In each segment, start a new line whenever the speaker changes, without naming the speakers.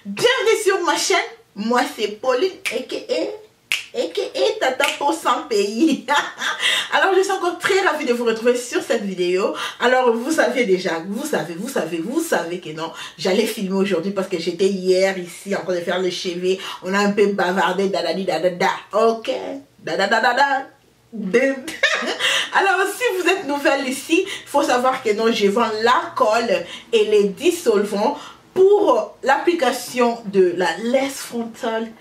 Bienvenue sur ma chaîne. Moi c'est Pauline aka Tata pour 100 pays. Alors je suis encore très ravie de vous retrouver sur cette vidéo. Alors vous savez déjà, vous savez que non, j'allais filmer aujourd'hui parce que j'étais hier ici en train de faire le chevet. On a un peu bavardé, ok, Alors si vous êtes nouvelle ici, il faut savoir que non, je vends la colle et les dissolvants pour l'application de la laisse frontale.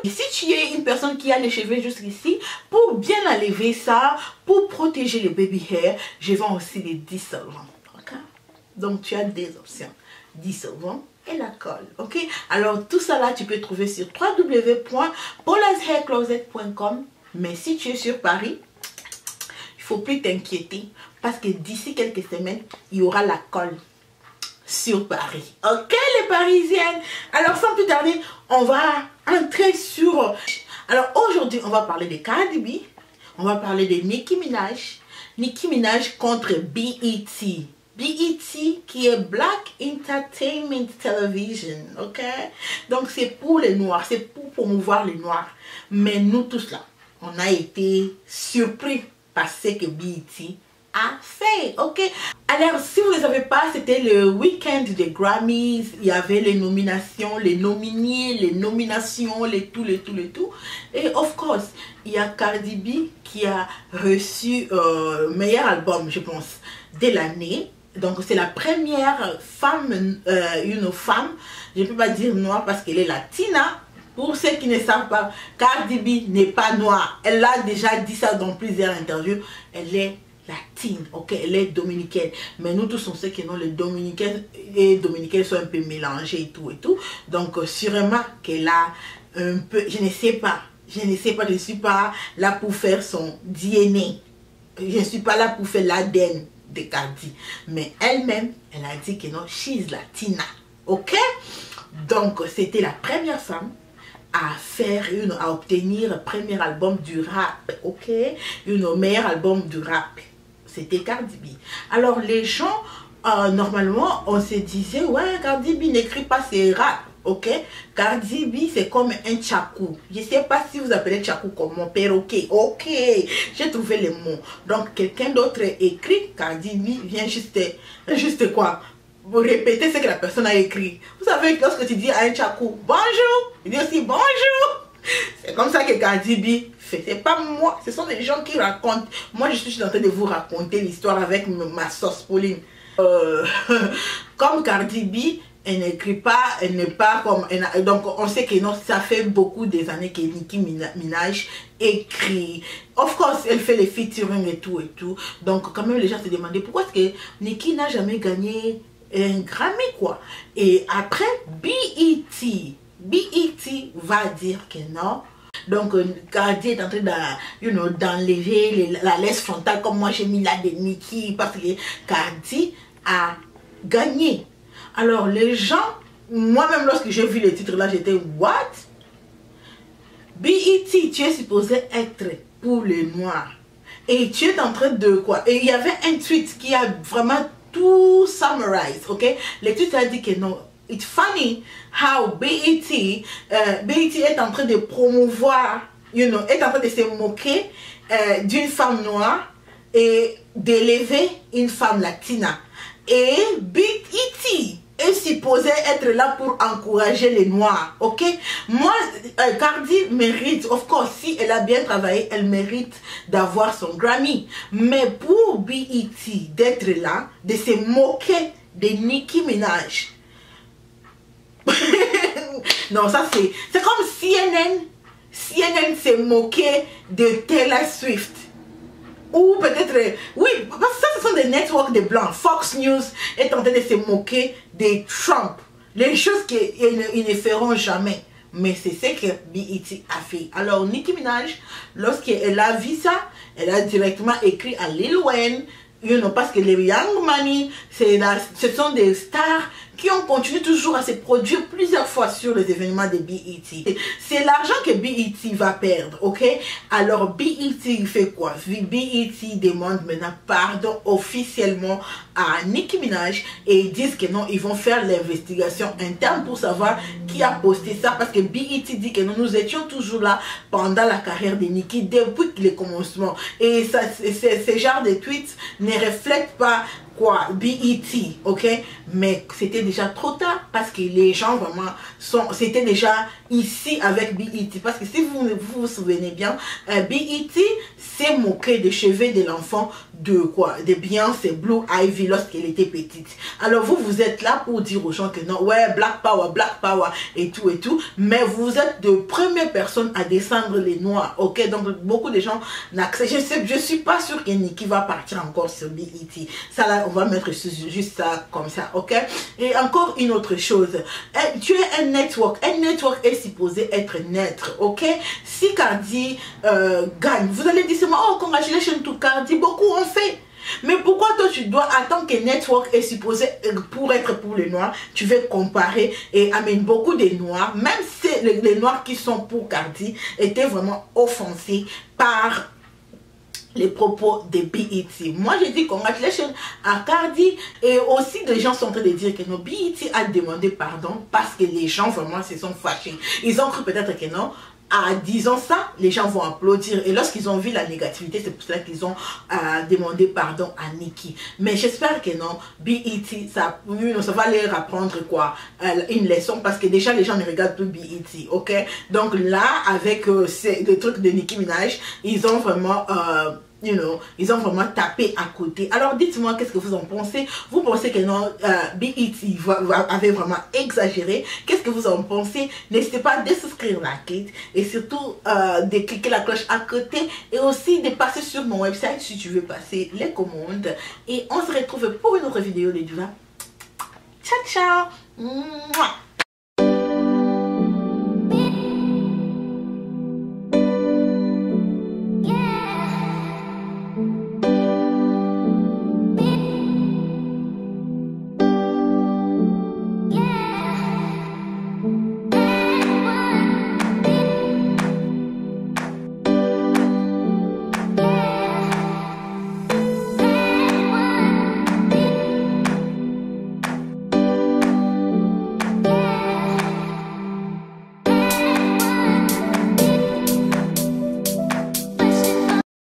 Et si tu es une personne qui a les cheveux jusqu'ici, pour bien enlever ça, pour protéger le baby hair, je vends aussi les dissolvants. Okay? Donc tu as des options, dissolvants et la colle. Ok? Alors tout ça là, tu peux trouver sur www.paulashaircloset.com. Mais si tu es sur Paris, il ne faut plus t'inquiéter parce que d'ici quelques semaines, il y aura la colle sur Paris. Ok les Parisiennes? Alors sans plus tarder, on va entrer sur... Alors aujourd'hui, on va parler de Cardi B. On va parler de Nicki Minaj. Nicki Minaj contre BET. BET qui est Black Entertainment Television. Ok? Donc c'est pour les Noirs. C'est pour promouvoir les Noirs. Mais nous tous là, on a été surpris par ce que BET a fait, ok? Alors si vous ne savez pas, c'était le week-end des Grammys. Il y avait les nominations, les nominés, les nominations, les tout. Et of course, il y a Cardi B qui a reçu meilleur album, je pense, de l'année. Donc c'est la première femme, femme, je ne peux pas dire noire parce qu'elle est latina. Pour ceux qui ne savent pas, Cardi B n'est pas noire. Elle a déjà dit ça dans plusieurs interviews. Elle est latine, ok, elle est dominicaine, mais nous tous on sait que non, les dominicains et dominicaines sont un peu mélangés et tout, donc sûrement qu'elle a un peu, je ne sais pas, je ne suis pas là pour faire son DNA, je ne suis pas là pour faire l'ADN de Cardi, mais elle-même, elle a dit que non, she's latina, ok, donc c'était la première femme à faire à obtenir le premier album du rap, ok, meilleur album du rap. C'était Cardi B. Alors les gens, normalement, on se disait, ouais, Cardi B n'écrit pas ses rap, ok. Cardi B, c'est comme un tchakou. Je ne sais pas si vous appelez tchakou comme mon père, ok. J'ai trouvé les mots. Donc, quelqu'un d'autre écrit, Cardi B vient juste quoi? Vous répétez ce que la personne a écrit. Vous savez, lorsque tu dis à un tchakou, bonjour, il dit aussi bonjour. C'est comme ça que Cardi B fait. C'est pas moi, ce sont des gens qui racontent. Moi, je suis en train de vous raconter l'histoire avec ma sauce Pauline. Comme Cardi B, elle n'écrit pas, elle n'est pas comme... donc, on sait que non, ça fait beaucoup des années que Nicki Minaj écrit. Of course, elle fait les featuring et tout. Donc, quand même, les gens se demandaient pourquoi est-ce que Nicki n'a jamais gagné un Grammy, quoi. Et après, BET va dire que non. Donc Cardi est en train d'enlever la laisse frontale comme moi j'ai mis là de Nicki parce que Cardi a gagné. Alors les gens, moi-même lorsque j'ai vu le titre là, j'étais what? BET, tu es supposé être pour les Noirs. Et tu es en train de quoi? Et il y avait un tweet qui a vraiment tout summarise, ok? Le tweet a dit que non. It's funny how BET est en train de promouvoir, est en train de se moquer d'une femme noire et d'élever une femme latina. Et BET est supposé être là pour encourager les noirs, ok? Moi, Cardi mérite, of course, si elle a bien travaillé, elle mérite d'avoir son Grammy. Mais pour BET d'être là, de se moquer de Nicki Minaj, non, ça c'est comme CNN s'est moqué de Taylor Swift. Ou peut-être, oui, parce que ça ce sont des networks de blancs. Fox News est en train de se moquer de Trump. Les choses qu'ils ne feront jamais. Mais c'est ce que BET a fait. Alors Nicki Minaj, lorsqu'elle a vu ça, elle a directement écrit à Lil Wayne, parce que les Young Money, ce sont des stars qui ont continué toujours à se produire plusieurs fois sur les événements de BET. C'est l'argent que BET va perdre, ok? Alors BET fait quoi? BET demande maintenant pardon officiellement à Nicki Minaj et ils disent que non, ils vont faire l'investigation interne pour savoir qui a posté ça, parce que BET dit que non, nous étions toujours là pendant la carrière de Nicki depuis les commencements, et ça, ce genre de tweets ne reflètent pas quoi BET, ok, mais c'était déjà trop tard parce que les gens vraiment c'était déjà ici avec BET, parce que si vous souvenez bien, BET s'est moqué des cheveux de l'enfant de quoi, de Beyoncé Blue Ivy lorsqu'elle était petite. Alors vous êtes là pour dire aux gens que non, ouais, Black Power et tout, mais vous êtes de première personne à descendre les noirs, ok? Donc beaucoup de gens n'acceptent. Je suis pas sûre que Nicki va partir encore sur BET. Ça là, on va mettre juste ça comme ça, ok? Et encore une autre chose, tu es un network est supposé être neutre, ok? Si Cardi gagne, vous allez dire seulement, oh, congratulations to Cardi, beaucoup ont fait. Mais pourquoi toi tu dois attendre que network est supposé pour être pour les noirs, tu veux comparer et amène beaucoup de noirs, même si les noirs qui sont pour Cardi étaient vraiment offensés par les propos de BET. Moi je dis congratulations à Cardi, et aussi des gens sont en train de dire que non, BET a demandé pardon parce que les gens vraiment se sont fâchés. Ils ont cru peut-être que non, en disant ça, les gens vont applaudir, et lorsqu'ils ont vu la négativité, c'est pour cela qu'ils ont demandé pardon à Nicki. Mais j'espère que non, BET, ça va leur apprendre quoi, une leçon, parce que déjà les gens ne regardent plus BET, ok? Donc là, avec le truc de Nicki Minaj, ils ont vraiment ils ont vraiment tapé à côté. Alors dites-moi, qu'est-ce que vous en pensez? Vous pensez que non, BET avait vraiment exagéré? Qu'est-ce que vous en pensez? N'hésitez pas de souscrire la quête, et surtout de cliquer la cloche à côté, et aussi de passer sur mon website si tu veux passer les commandes. Et on se retrouve pour une autre vidéo, les divas. Ciao ciao. Mouah.